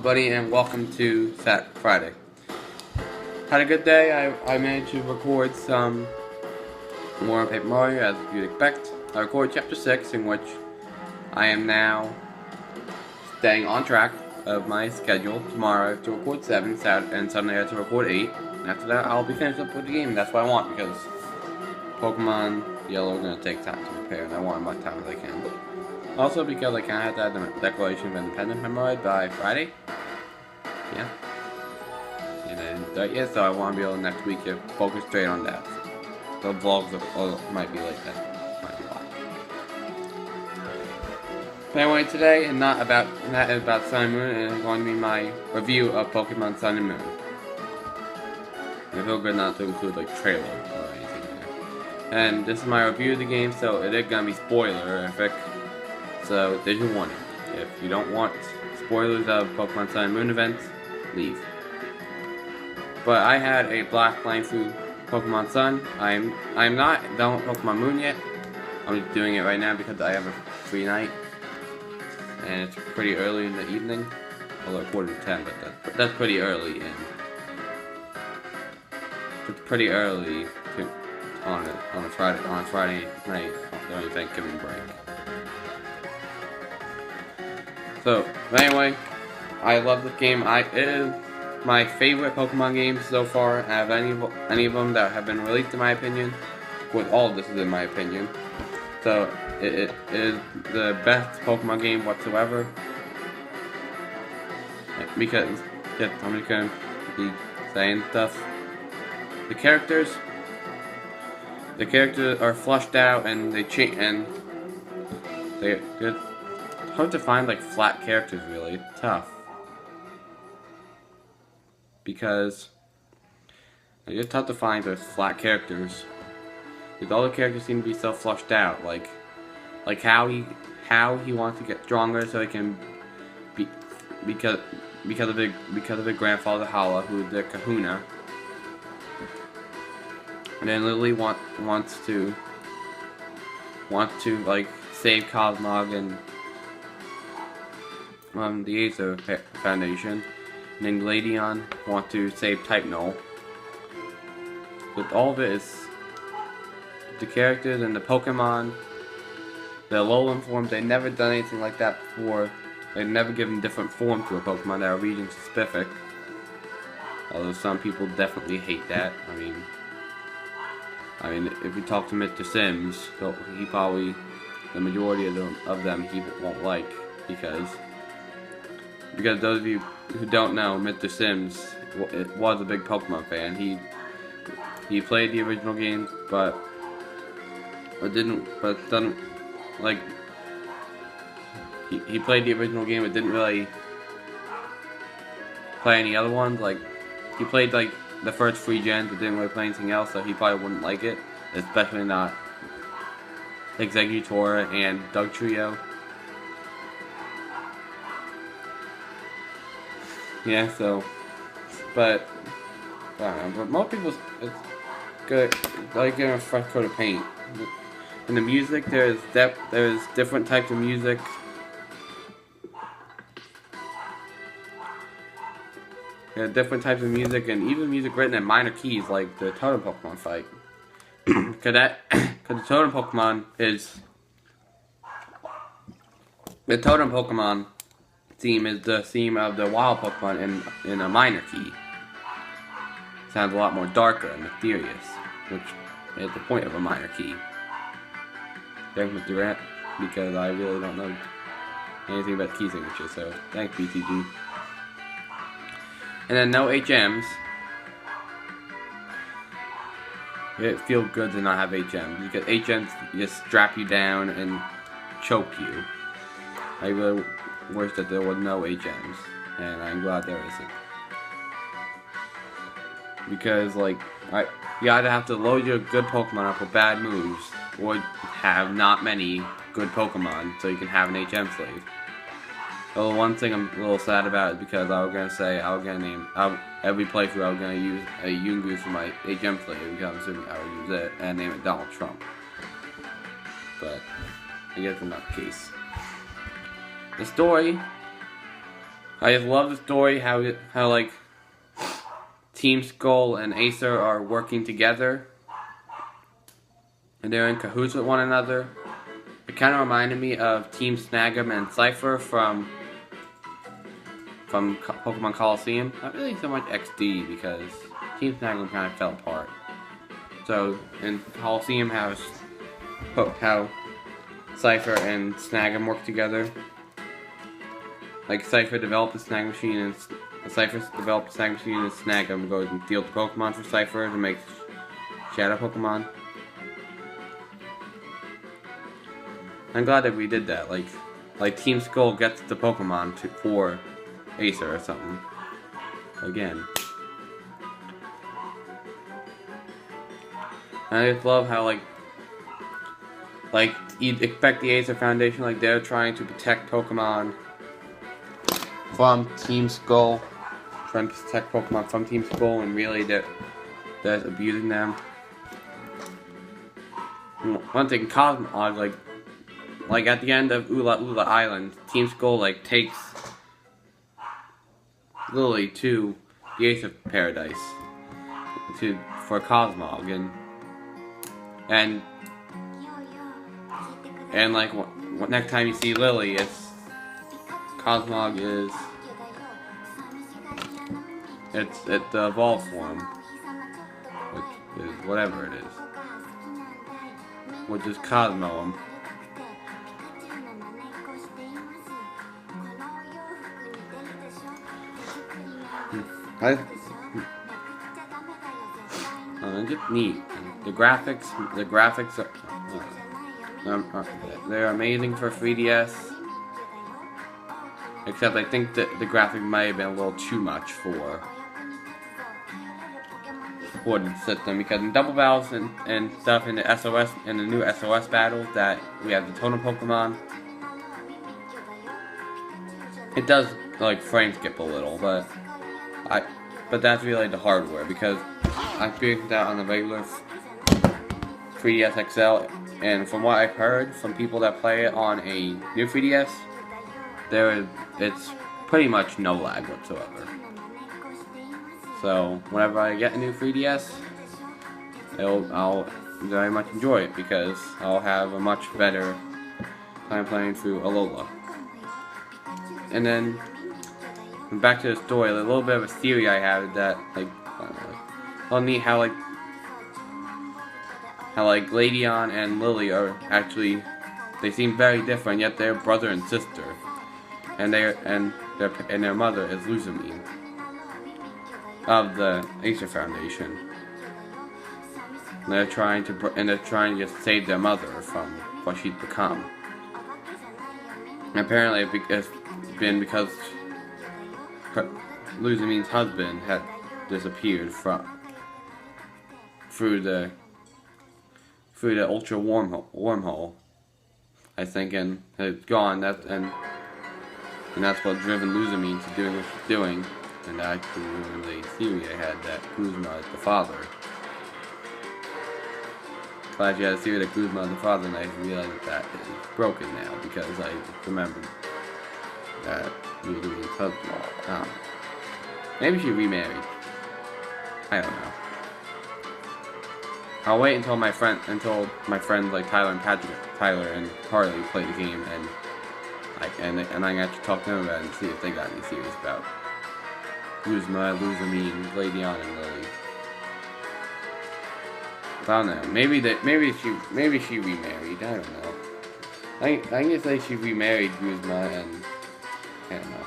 everybody, and welcome to Friday. Had a good day. I managed to record some more on Paper Mario, as you'd expect. I recorded Chapter 6, in which I am now staying on track of my schedule. Tomorrow I have to record 7, Saturday, and Sunday I have to record 8. And after that, I'll be finished up with the game. That's what I want, because Pokemon Yellow are going to take time to repair, and I want as much time as I can. Also, because I kind of have to have the Declaration of Independence memorized by Friday. Yeah. And I didn't do it yet, so I want to be able to next week to focus straight on that. The vlogs might be like that. Might be why. But anyway, today, and not about Sun and Moon, is going to be my review of Pokemon Sun and Moon. And I feel good not to include like trailer or anything there. And this is my review of the game, so it is going to be spoilerific. So there's your warning. If you don't want spoilers of Pokemon Sun and Moon events, leave. But I had a blast playing through Pokemon Sun. I'm not done with Pokemon Moon yet. I'm just doing it right now because I have a free night. And it's pretty early in the evening. Although 9:45, but that's pretty early in. It's pretty early on a Friday night during Thanksgiving break. So, anyway, I love this game. It is my favorite Pokemon game so far. Out of any of them that have been released, in my opinion. With all of this is in my opinion. So, it is the best Pokemon game whatsoever. Because, I'm just gonna be saying stuff. The characters are flushed out, and they're hard to find like flat characters, really. It's tough. Because it's tough to find those flat characters. Because all the characters seem to be so flushed out. Like how he wants to get stronger so he can be because of his grandfather Alola, who is the Kahuna. And then Lily wants to like save Cosmog and the Aether Foundation, and then Gladion want to save Type Null. But all of it is the characters and the Pokemon, the Alolan forms. They've never done anything like that before. They've never given different forms to a Pokemon that are region specific. Although some people definitely hate that. I mean, if you talk to Mr. Sims, he probably, the majority of them he won't like, because those of you who don't know, Mr. Sims was a big Pokemon fan. He played the original game, but doesn't like. He played the original game, but didn't really play any other ones. Like, he played like the first 3 gens, but didn't really play anything else, so he probably wouldn't like it, especially not Exeggutor and Doug Trio. Yeah, so, but I don't know, but most people, it's good, like getting a fresh coat of paint. In the music, there's different types of music. There are different types of music, and even music written in minor keys, like the Totem Pokemon fight. Cause the Totem Pokemon theme is the theme of the wild Pokemon in a minor key. Sounds a lot more darker and mysterious, which is the point of a minor key. Thanks, Mr. Grant, because I really don't know anything about key signatures, so thanks, BTG. And then no HMs. It feels good to not have HMs, because HMs just strap you down and choke you. I really wish that there were no HMs, and I'm glad there isn't. Because, like, you either have to load your good Pokemon up with bad moves, or have not many good Pokemon so you can have an HM slave. Well, one thing I'm a little sad about is because I was gonna name every playthrough I was gonna use a Yungoos for my HM slave, because I'm assuming I would use it, and name it Donald Trump. But I guess that's not the case. The story I just love the story, how like Team Skull and Aether are working together, and they're in cahoots with one another. It kind of reminded me of Team Snag'em and Cypher from Pokemon Coliseum. Not really so much XD, because Team Snag'em kind of fell apart. So in Coliseum, how Cypher and Snag'em work together. Like Cypher developed the Snag Machine, and Cypher developed the Snag Machine, and Snag'em goes and steals the Pokemon for Cypher to make Shadow Pokemon. I'm glad that we did that. Like Team Skull gets the Pokemon for Aether or something. Again. And I just love how like you'd expect the Aether Foundation, like they're trying to protect Pokemon from Team Skull, trying to protect Pokemon from Team Skull, and really they're abusing them. One thing, Cosmog, like at the end of Ula Island, Team Skull like takes Lily to the Aether Paradise for Cosmog, and like next time you see Lily, Cosmog it's the evolved form, which is whatever it is, which is Cosmo. Just neat. The graphics are they're amazing for 3DS. Except I think that the graphic might have been a little too much for the system, because in double battles and stuff in the SOS and the new SOS battles that we have the totem Pokemon, it does like frame skip a little, but that's really the hardware, because I experienced that on the regular 3DS XL, and from what I've heard from people that play it on a new 3DS, it's pretty much no lag whatsoever. So whenever I get a new 3DS, I'll very much enjoy it, because I'll have a much better time playing through Alola. And then back to the story, a little bit of a theory I have that I'll neat how Gladion and Lily are actually, they seem very different, yet they're brother and sister, and their mother is Lusamine of the Aether Foundation. And they're trying to just save their mother from what she's become. And apparently it's been because Lusamine's husband had disappeared through the ultra wormhole, I think, and it's gone. And that's what driven Lusamine to doing what she's doing. And that actually ruined the theory I had that Kuzma is the father. Glad you had a theory that Kuzma is the father, and I realized that is broken now, because I just remembered that Lusamine's husband. Maybe she remarried. I don't know. I'll wait until my friends like Tyler and Harley play the game, and I can actually talk to them about it and see if they got any theories about Lusamine, Gladion, and Lily. I don't know. Maybe she remarried. I don't know. I can say she remarried Guzma, and I don't know.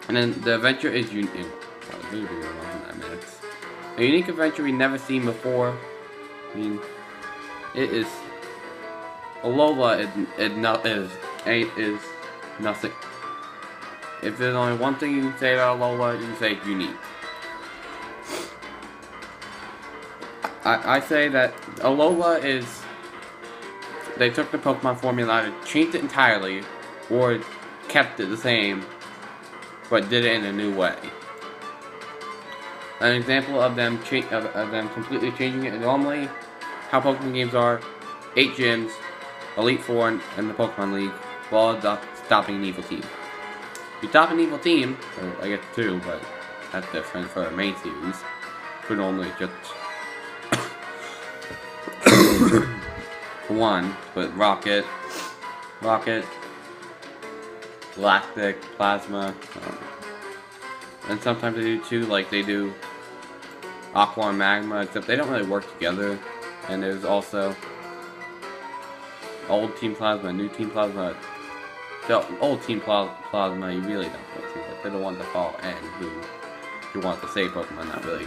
And then the adventure is unique. A unique adventure we've never seen before. I mean, it is. Alola is nothing. If there's only one thing you can say about Alola, you can say it's unique. I say that Alola is. They took the Pokemon formula, either changed it entirely, or kept it the same, but did it in a new way. An example of them completely changing it. Normally, how Pokemon games are: 8 gyms, Elite Four, and the Pokemon League, while stopping an evil team. You top an evil team, or I guess 2, but that's different for a main series. For normally just 1, but Rocket, Galactic, Plasma, and sometimes they do 2, like they do Aqua and Magma, except they don't really work together. And there's also old Team Plasma, new Team Plasma. The old Team Plasma, you really don't go to, but they're the ones that follow N, who you want to save Pokemon, not really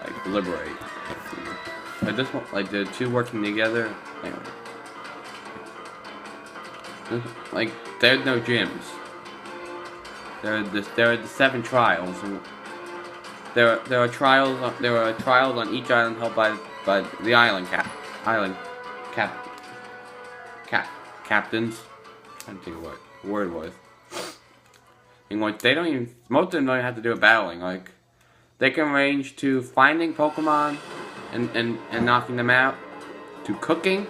like liberate. Like this one, like the 2 working together. Anyway, like there's no gyms. There are the 7 trials, and there are trials on each island held by the captains. I don't think what the word was. In which they don't even, most of them don't even have to do a battling. Like they can range to finding Pokemon and knocking them out, to cooking,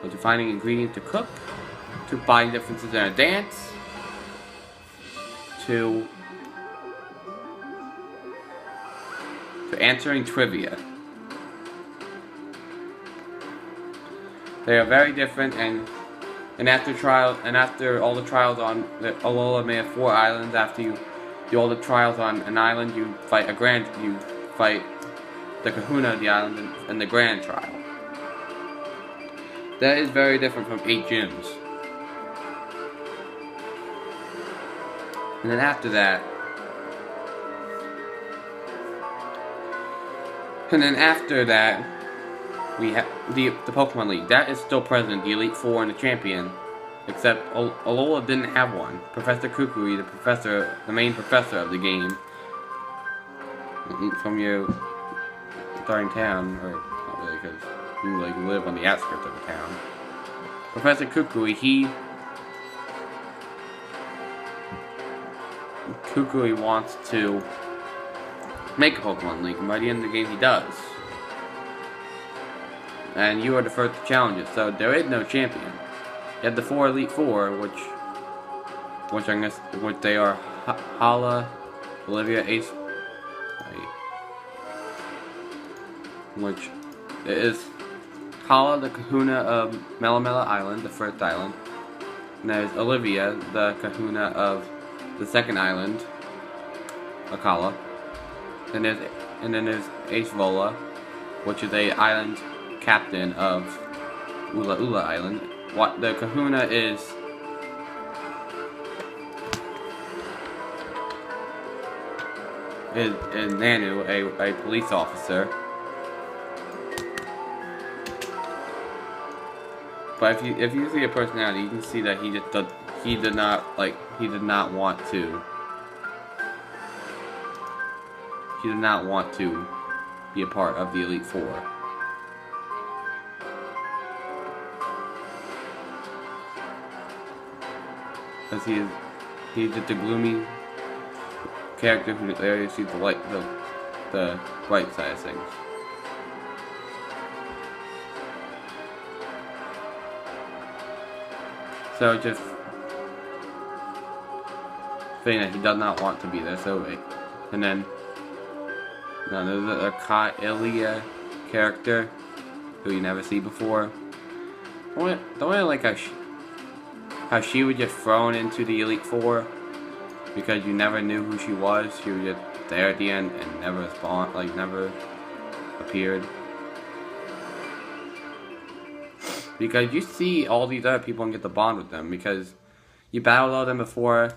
or to finding ingredients to cook, to finding differences in a dance, to answering trivia. They are very different, and after all the trials on Alola may have 4 islands. After you do all the trials on an island, you fight the Kahuna of the island in the grand trial. That is very different from 8 gyms. And then after that, we have the Pokemon League. That is still present, the Elite Four and the Champion. Except Alola didn't have one. Professor Kukui, the main professor of the game, from your starting town, or not really, because you like live on the outskirts of the town. Professor Kukui, Kukui wants to make a Pokemon League, and by the end of the game he does. And you are the first to challenge it, so there is no champion. You have the 4 Elite Four, which they are Hala, Olivia, Ace, which is Hala, the Kahuna of Melamela Island, the first island. And there's Olivia, the Kahuna of the second island, Akala. And then there's Ace Vola, which is a island captain of Ula Ula Island. What the Kahuna is Nanu, a police officer. But if you see a personality, you can see that he did not want to be a part of the Elite Four. Because he's just a gloomy character who there sees the bright side of things. So just saying that he does not want to be there. So and then there's a Kaelia character who you never see before. Don't I like how she was just thrown into the Elite Four because you never knew who she was. She was just there at the end and never spawned, never appeared. Because you see all these other people and get to bond with them because you battled all them before,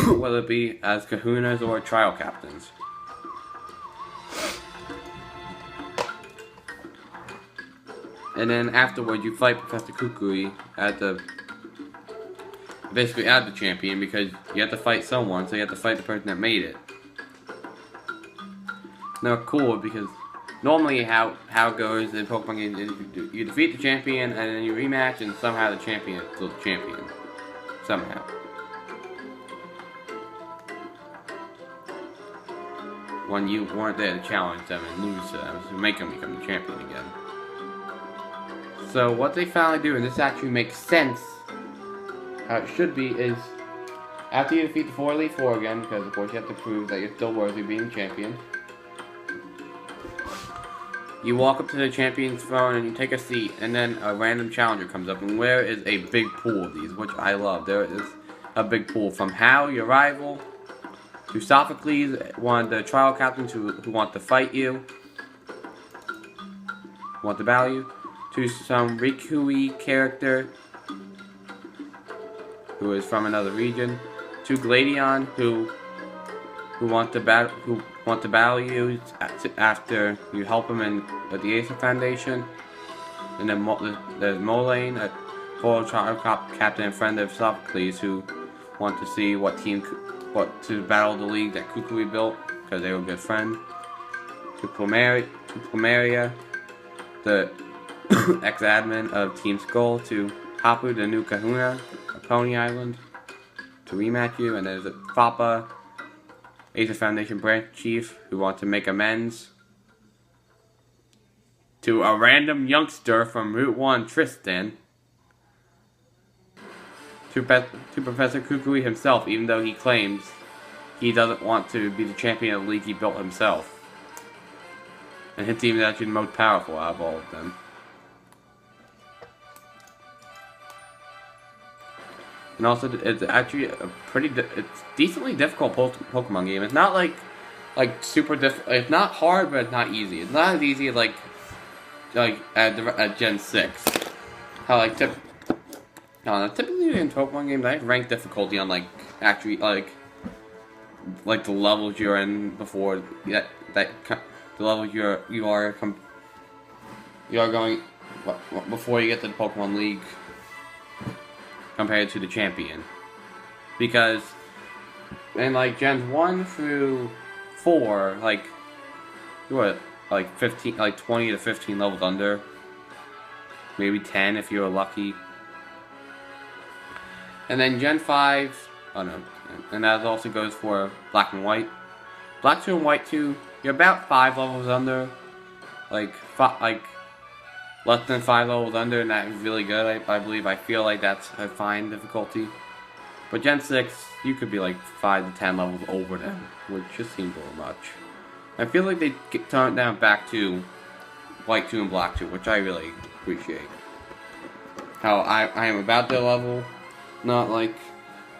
whether it be as Kahunas or trial captains. And then afterwards, you fight Professor Kukui basically as the champion, because you have to fight someone, so you have to fight the person that made it. Now, cool, because normally how it goes in Pokemon games is you defeat the champion, and then you rematch, and somehow the champion is still the champion. Somehow. When you weren't there to challenge them and lose to them, to make them become the champion again. So what they finally do, and this actually makes sense how it should be is, after you defeat the 4 Elite Four again, because of course you have to prove that you're still worthy of being champion, you walk up to the champion's throne and you take a seat, and then a random challenger comes up, and there is a big pool of these, which I love. There is a big pool from Hal, your rival, to Sophocles, one of the trial captains who want to fight you, want to battle you, to some Kukui character who is from another region, to Gladion who want to battle you after you help him in the Aether Foundation, and then there's Molane, a full trial captain and friend of Sophocles, who want to see what to battle the league that Kukui built because they were good friends. To Plumeria, the ex-admin of Team Skull, to Hapu, the new Kahuna of Poni Island, to rematch you, and there's a Fappa, Aether Foundation branch chief, who want to make amends. To a random youngster from Route 1, Tristan. To Professor Kukui himself, even though he claims he doesn't want to be the champion of the league he built himself. And his team is actually the most powerful out of all of them. And also, it's actually a it's decently difficult Pokemon game. It's not like super difficult. It's not hard, but it's not easy. It's not as easy as like at Gen 6. How typically in Pokemon games, I rank difficulty on the levels you're in before the levels you are going before you get to the Pokemon League compared to the champion, because in Gens 1 through 4, you're 20 to 15 levels under, maybe 10 if you're lucky. And then Gen 5, and that also goes for Black and White. Black 2 and White 2, you're about 5 levels under, less than 5 levels under, and that's really good, I believe. I feel like that's a fine difficulty. But Gen 6, you could be 5 to 10 levels over them, which just seems a little much. I feel like they tone it down back to White 2 and Black 2, which I really appreciate. How I am about their level, not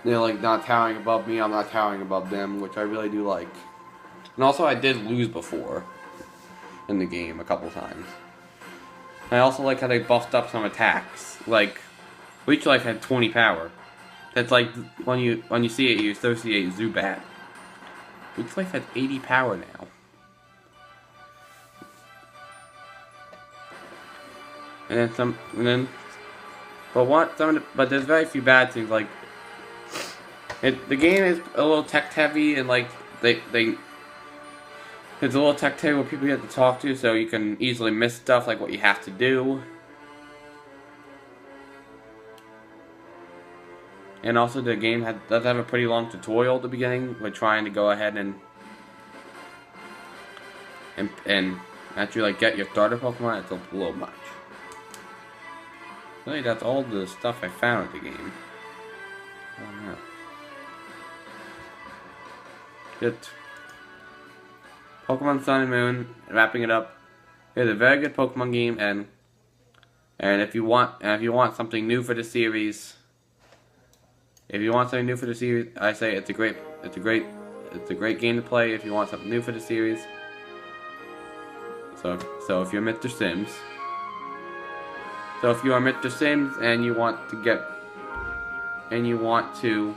they're not towering above me, I'm not towering above them, which I really do like. And also, I did lose before in the game a couple times. I also like how they buffed up some attacks. Leech Life had 20 power. That's when you see it, you associate Zubat. Leech Life had 80 power now. But there's very few bad things. The game is a little tech heavy, and it's a little tech table where people you have to talk to, so you can easily miss stuff like what you have to do. And also the game does have a pretty long tutorial at the beginning. We're trying to go ahead and actually get your starter Pokemon. It's a little much. Really, that's all the stuff I found at the game. I don't know. Good. Pokémon Sun and Moon, wrapping it up. It's a very good Pokemon game, and if you want something new for the series, I say it's a great game to play. If you want something new for the series, so if you're Mr. Sims, and you want to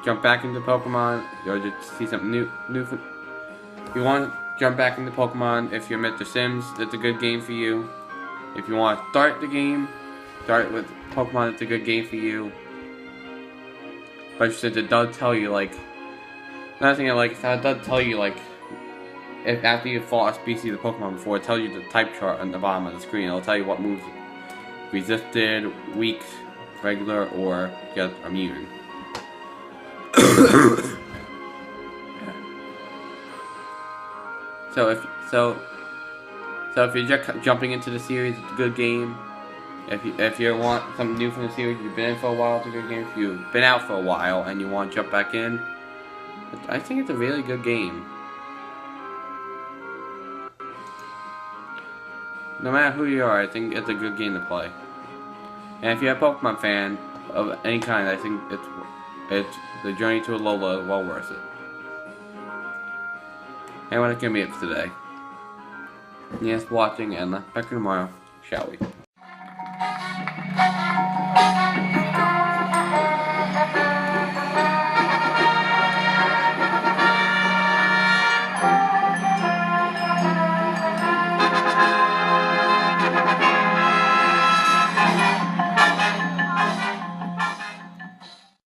jump back into Pokemon, or just see something new. You want to jump back into Pokemon. If you're Mr. Sims, that's a good game for you. If you want to start the game, start with Pokemon. It's a good game for you. But since it does tell you another thing I like is how it does tell you if after you fought a species of Pokemon before, it tells you the type chart on the bottom of the screen. It'll tell you what moves resisted, weak, regular, or just immune. So if you're just jumping into the series, it's a good game. If you want something new from the series, you've been in for a while, it's a good game. If you've been out for a while and you want to jump back in, I think it's a really good game. No matter who you are, I think it's a good game to play. And if you're a Pokemon fan of any kind, I think it's the journey to Alola is well worth it. Anyway, that's gonna be it for today. Yes, for watching, and back to tomorrow, shall we?